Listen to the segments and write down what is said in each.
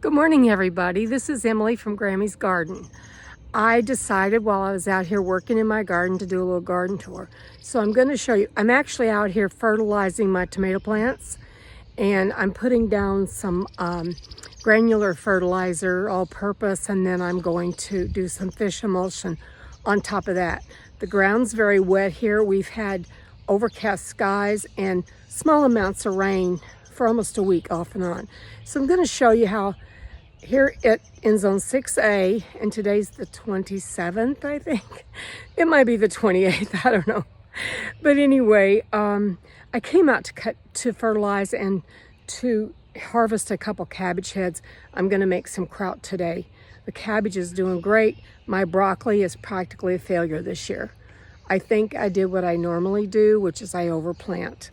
Good morning, everybody. This is Emily from Grammy's Garden. I decided while I was out here working in my garden to do a little garden tour. So I'm going to show you, I'm actually out here fertilizing my tomato plants, and I'm putting down some granular fertilizer, all-purpose, and then I'm going to do some fish emulsion on top of that. The ground's very wet here. We've had overcast skies and small amounts of rain for almost a week off and on. So I'm going to show you how here in zone 6A, and today's the 27th, I think. It might be the 28th, I don't know. But anyway, I came out to fertilize and to harvest a couple cabbage heads. I'm gonna make some kraut today. The cabbage is doing great. My broccoli is practically a failure this year. I think I did what I normally do, which is I overplant.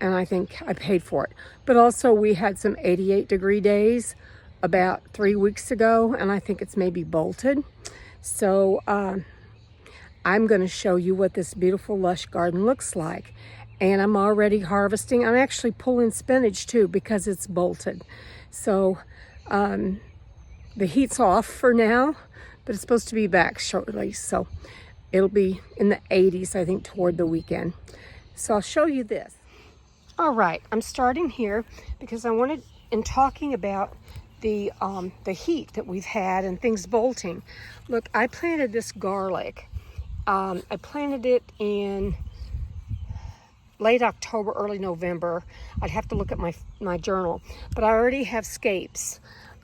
And I think I paid for it. But also we had some 88-degree days about 3 weeks ago, and I think it's maybe bolted. So I'm going to show you what this beautiful lush garden looks like. And I'm already harvesting. I'm actually pulling spinach too because it's bolted. So the heat's off for now, but it's supposed to be back shortly. So it'll be in the 80s, I think, toward the weekend. So I'll show you this. All right, I'm starting here because I wanted, in talking about the heat that we've had and things bolting. Look, I planted this garlic. I planted it in late October, early November. I'd have to look at my journal, but I already have scapes.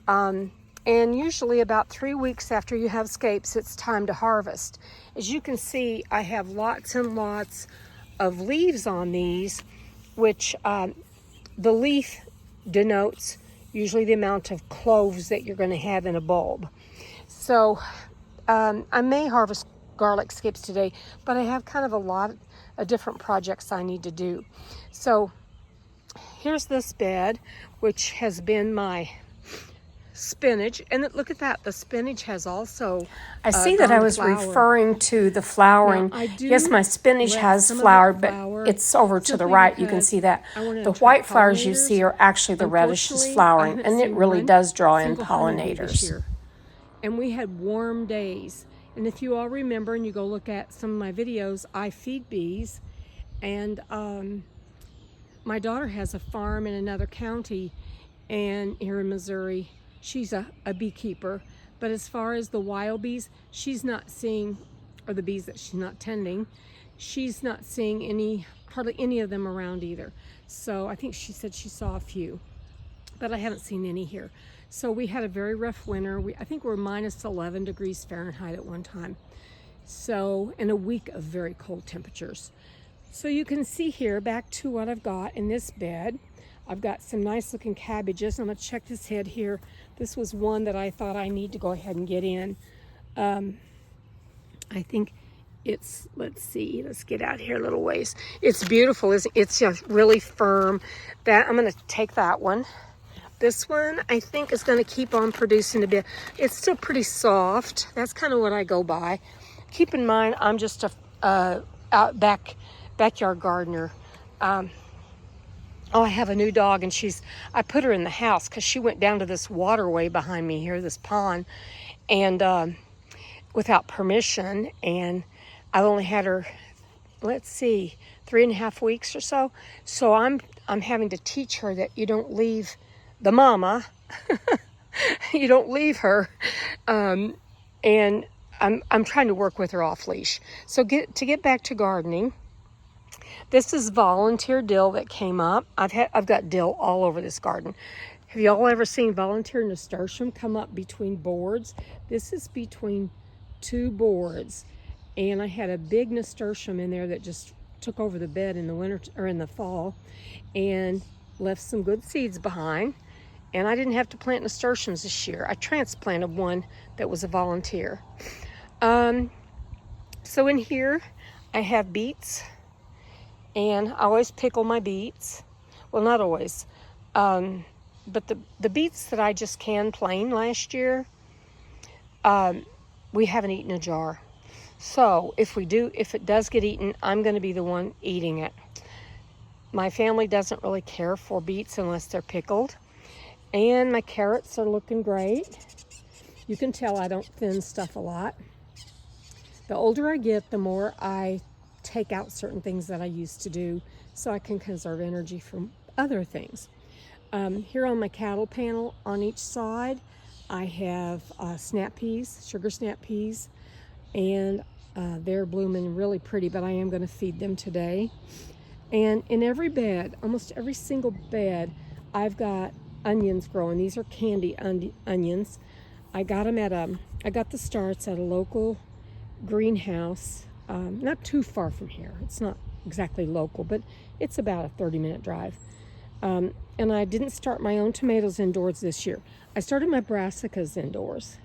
And usually about 3 weeks after you have scapes, it's time to harvest. As you can see, I have lots and lots of leaves on these, which the leaf denotes usually the amount of cloves that you're going to have in a bulb. So I may harvest garlic scapes today, but I have kind of a lot of different projects I need to do. So here's this bed, which has been my spinach, and look at that, the spinach has also I see that I was referring to the flowering. Yes, my spinach has flowered, but it's over to the right. You can see that. The white flowers you see are actually the radishes flowering, and it really does draw in pollinators. And we had warm days. And if you all remember, and you go look at some of my videos, I feed bees. And my daughter has a farm in another county and here in Missouri. She's a beekeeper, but as far as the wild bees, she's not seeing, or the bees that she's not tending, she's not seeing hardly any of them around either. So I think she said she saw a few, but I haven't seen any here. So we had a very rough winter. I think we're minus 11 degrees Fahrenheit at one time. So, in a week of very cold temperatures. So you can see here, back to what I've got in this bed. I've got some nice looking cabbages. I'm gonna check this head here. This was one that I thought I need to go ahead and get in. I think it's, let's see, let's get out here a little ways. It's beautiful, it's just really firm. That I'm gonna take that one. This one I think is gonna keep on producing a bit. It's still pretty soft. That's kind of what I go by. Keep in mind, I'm just a backyard gardener. Oh, I have a new dog, and I put her in the house because she went down to this waterway behind me here, this pond, and without permission, and I've only had her, let's see, 3.5 weeks or so. So I'm having to teach her that you don't leave the mama, you don't leave her, and I'm trying to work with her off leash. So to get back to gardening. This is volunteer dill that came up. I've got dill all over this garden. Have y'all ever seen volunteer nasturtium come up between boards? This is between 2 boards, and I had a big nasturtium in there that just took over the bed in the winter or in the fall, and left some good seeds behind. And I didn't have to plant nasturtiums this year. I transplanted one that was a volunteer. So in here, I have beets. And I always pickle my beets. Well, not always. But the beets that I just canned plain last year, we haven't eaten a jar. So if it does get eaten, I'm going to be the one eating it. My family doesn't really care for beets unless they're pickled. And my carrots are looking great. You can tell I don't thin stuff a lot. The older I get, the more I take out certain things that I used to do so I can conserve energy from other things. Here on my cattle panel on each side, I have snap peas, sugar snap peas, and they're blooming really pretty, but I am going to feed them today. And in every bed, almost every single bed, I've got onions growing. These are candy onions. I got them I got the starts at a local greenhouse, not too far from here. It's not exactly local, but it's about a 30-minute drive. And I didn't start my own tomatoes indoors this year. I started my brassicas indoors.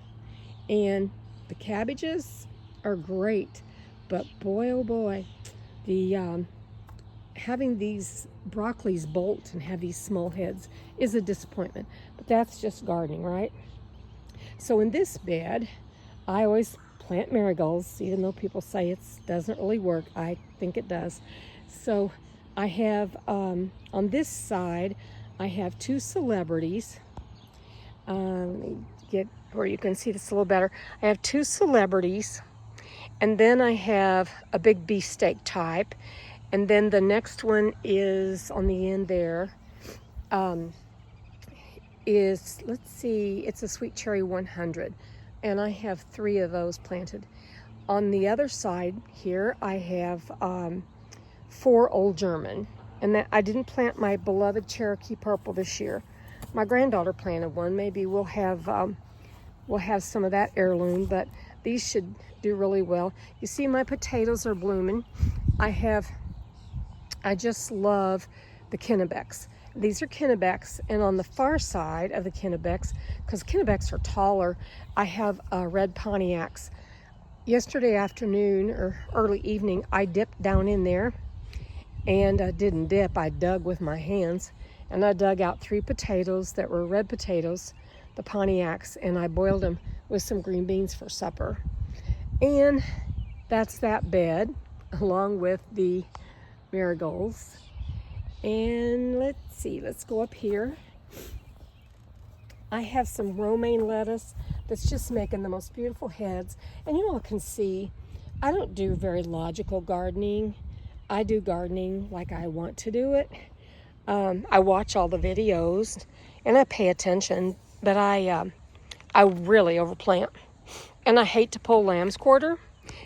And the cabbages are great, but boy, oh boy, the having these broccolis bolt and have these small heads is a disappointment. But that's just gardening, right? So in this bed, I always plant marigolds, even though people say it doesn't really work. I think it does. So I have, on this side, I have 2 celebrities. Let me get where you can see this a little better. I have 2 celebrities, and then I have a big beefsteak type, and then the next one is on the end there, let's see, it's a Sweet Cherry 100, and I have 3 of those planted. On the other side here, I have 4 Old German, and that I didn't plant my beloved Cherokee Purple this year. My granddaughter planted one. Maybe we'll have some of that heirloom, but these should do really well. You see, my potatoes are blooming. I just love the Kennebecs. These are Kennebecs, and on the far side of the Kennebecs, because Kennebecs are taller, I have red Pontiacs. Yesterday afternoon or early evening, I dipped down in there, and I didn't dip, I dug with my hands, and I dug out 3 potatoes that were red potatoes, the Pontiacs, and I boiled them with some green beans for supper. And that's that bed, along with the marigolds. And let's see, let's go up here. I have some romaine lettuce that's just making the most beautiful heads. And you all can see, I don't do very logical gardening. I do gardening like I want to do it. I watch all the videos and I pay attention, but I really overplant. And I hate to pull lamb's quarter,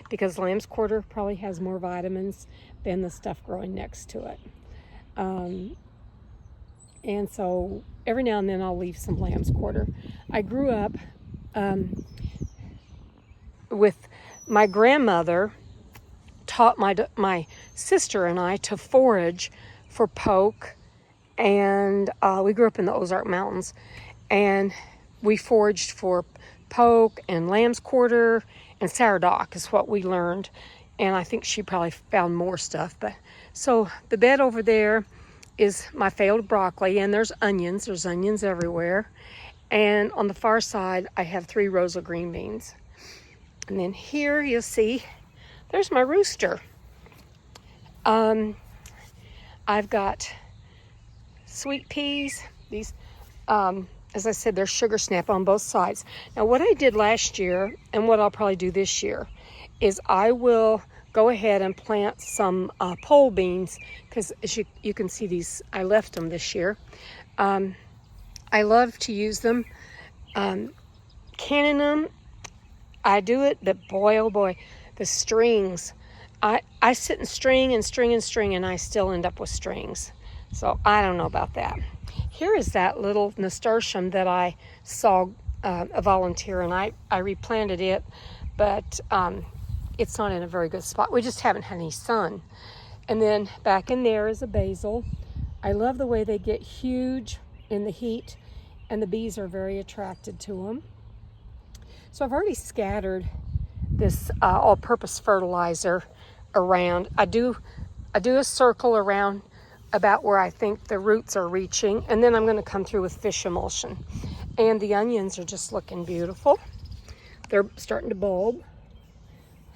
because lamb's quarter probably has more vitamins than the stuff growing next to it. And so every now and then I'll leave some lamb's quarter. I grew up with my grandmother taught my sister and I to forage for poke, and we grew up in the Ozark Mountains, and we foraged for poke and lamb's quarter and sourdock is what we learned. And I think she probably found more stuff. But so the bed over there is my failed broccoli, and there's onions. There's onions everywhere. And on the far side, I have 3 rows of green beans. And then here you'll see, there's my rooster. I've got sweet peas. These, as I said, they're sugar snap on both sides. Now what I did last year, and what I'll probably do this year, is I will go ahead and plant some pole beans, because as you can see, these, I left them this year. I love to use them. Canning them, I do it, but boy, oh boy, the strings. I sit and string and string and string, and I still end up with strings. So I don't know about that. Here is that little nasturtium that I saw a volunteer, and I replanted it, but it's not in a very good spot. We just haven't had any sun. And then back in there is a basil. I love the way they get huge in the heat, and the bees are very attracted to them. So I've already scattered this all-purpose fertilizer around. I do a circle around about where I think the roots are reaching, and then I'm going to come through with fish emulsion. And the onions are just looking beautiful. They're starting to bulb.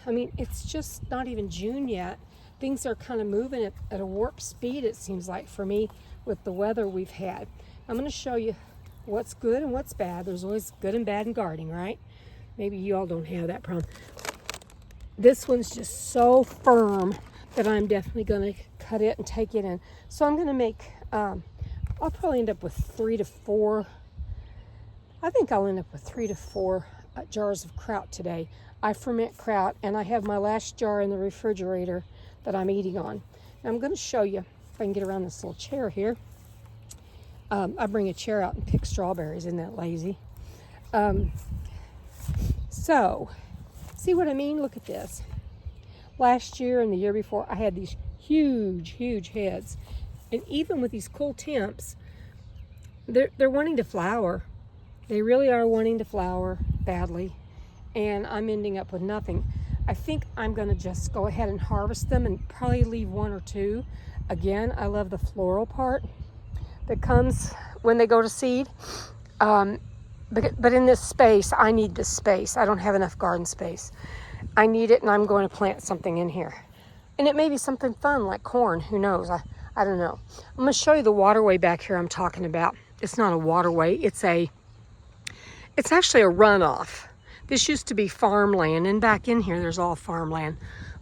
I mean, it's just not even June yet. Things are kind of moving at a warp speed, it seems like, for me, with the weather we've had. I'm going to show you what's good and what's bad. There's always good and bad in gardening, right? Maybe you all don't have that problem. This one's just so firm that I'm definitely going to cut it and take it in. So I'm going to make, I'll probably end up with 3 to 4. I think I'll end up with 3 to 4 jars of kraut today. I ferment kraut, and I have my last jar in the refrigerator that I'm eating on. Now I'm going to show you, if I can get around this little chair here. I bring a chair out and pick strawberries. Isn't that lazy? So, see what I mean? Look at this. Last year and the year before, I had these huge, huge heads. And even with these cool temps, they're wanting to flower. They really are wanting to flower badly. And I'm ending up with nothing. I think I'm going to just go ahead and harvest them and probably leave 1 or 2. Again, I love the floral part that comes when they go to seed. But in this space, I need this space. I don't have enough garden space. I need it, and I'm going to plant something in here. And it may be something fun like corn. Who knows? I don't know. I'm going to show you the waterway back here I'm talking about. It's not a waterway. It's actually a runoff. This used to be farmland, and back in here, there's all farmland.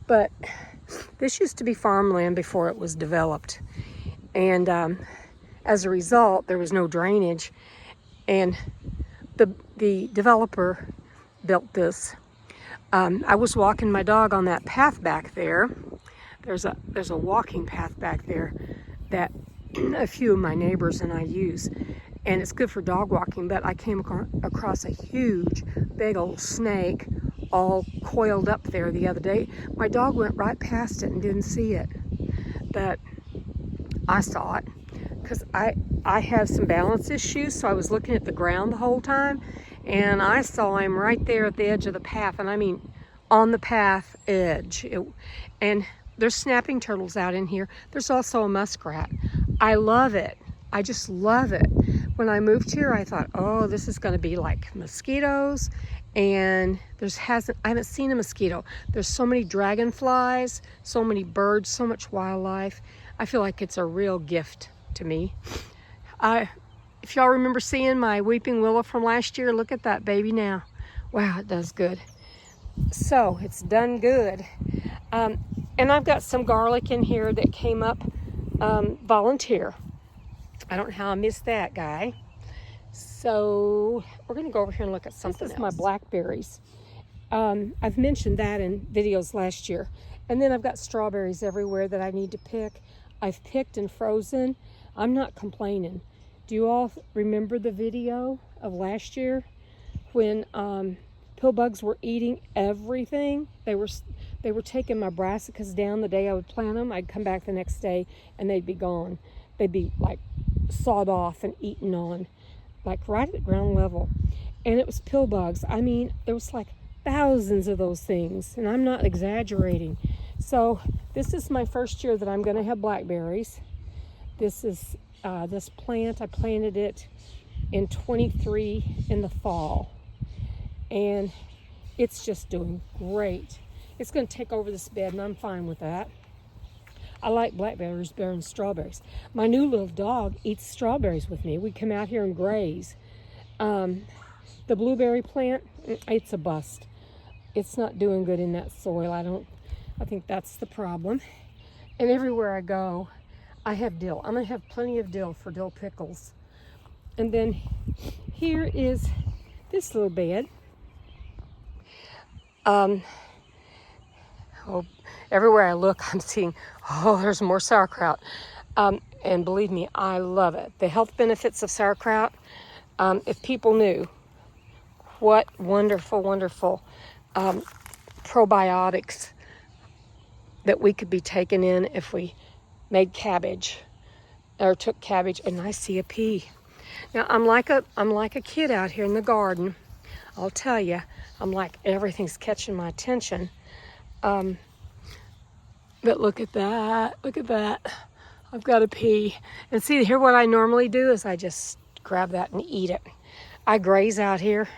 But this used to be farmland before it was developed. And as a result, there was no drainage. And the developer built this. I was walking my dog on that path back there. There's a walking path back there that a few of my neighbors and I use, and it's good for dog walking. But I came across a huge, big old snake all coiled up there the other day. My dog went right past it and didn't see it, but I saw it because I have some balance issues, so I was looking at the ground the whole time, and I saw him right there at the edge of the path, and I mean on the path edge. And there's snapping turtles out in here. There's also a muskrat. I love it. I just love it. When I moved here, I thought, oh, this is going to be like mosquitoes, and I haven't seen a mosquito. There's so many dragonflies, so many birds, so much wildlife. I feel like it's a real gift to me. If y'all remember seeing my weeping willow from last year, look at that baby now. Wow, it does good. So it's done good. And I've got some garlic in here that came up volunteer. I don't know how I missed that guy. So we're going to go over here and look at something else. My blackberries. I've mentioned that in videos last year. And then I've got strawberries everywhere that I need to pick. I've picked and frozen. I'm not complaining. Do you all remember the video of last year when pill bugs were eating everything? They were taking my brassicas down the day I would plant them. I'd come back the next day and they'd be gone. They'd be like sawed off and eaten on, like right at ground level. And it was pill bugs. I mean, there was like thousands of those things, and I'm not exaggerating. So this is my first year that I'm going to have blackberries. This is this plant. I planted it in 23 in the fall, and it's just doing great. It's going to take over this bed, and I'm fine with that. I like blackberries better than strawberries. My new little dog eats strawberries with me. We come out here and graze. The blueberry plant, it's a bust. It's not doing good in that soil. I think that's the problem. And everywhere I go, I have dill. I'm going to have plenty of dill for dill pickles. And then here is this little bed. Everywhere I look, I'm seeing, there's more sauerkraut. And believe me, I love it. The health benefits of sauerkraut, if people knew what wonderful, wonderful probiotics that we could be taking in if we made cabbage or took cabbage. And I see a pea. Now I'm like a kid out here in the garden. I'll tell you, I'm like, everything's catching my attention. But look at that. Look at that. I've got a pea. And see, here what I normally do is I just grab that and eat it. I graze out here.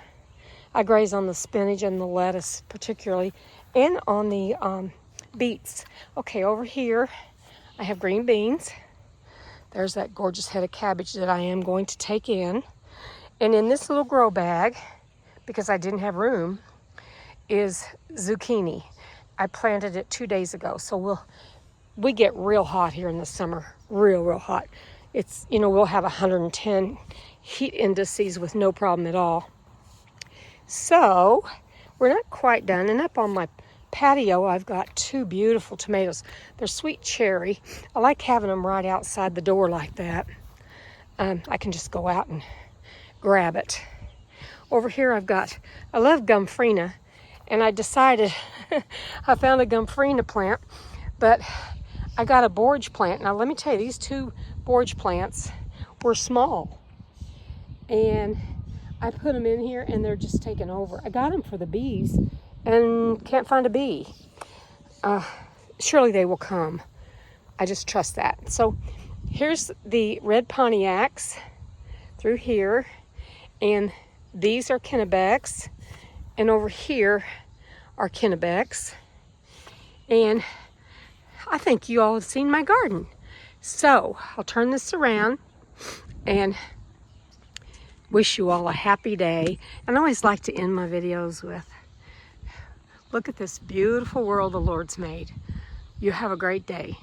I graze on the spinach and the lettuce particularly, and on the beets. Okay, over here I have green beans. There's that gorgeous head of cabbage that I am going to take in. And in this little grow bag, because I didn't have room, is zucchini. I planted it 2 days ago, so we get real hot here in the summer, real hot. It's, we'll have 110 heat indices with no problem at all. So we're not quite done, and up on my patio I've got 2 beautiful tomatoes. They're sweet cherry. I like having them right outside the door like that. I can just go out and grab it. Over here I love Gomphrena, and I decided I found a Gomphrena plant, but I got a borage plant. Now let me tell you, these 2 borage plants were small, and I put them in here and they're just taking over. I got them for the bees and can't find a bee. Surely they will come. I just trust that. So here's the red Pontiacs through here, and these are Kennebecs, and over here are Kennebecs. And I think you all have seen my garden. So I'll turn this around and wish you all a happy day. And I always like to end my videos with, look at this beautiful world the Lord's made. You have a great day.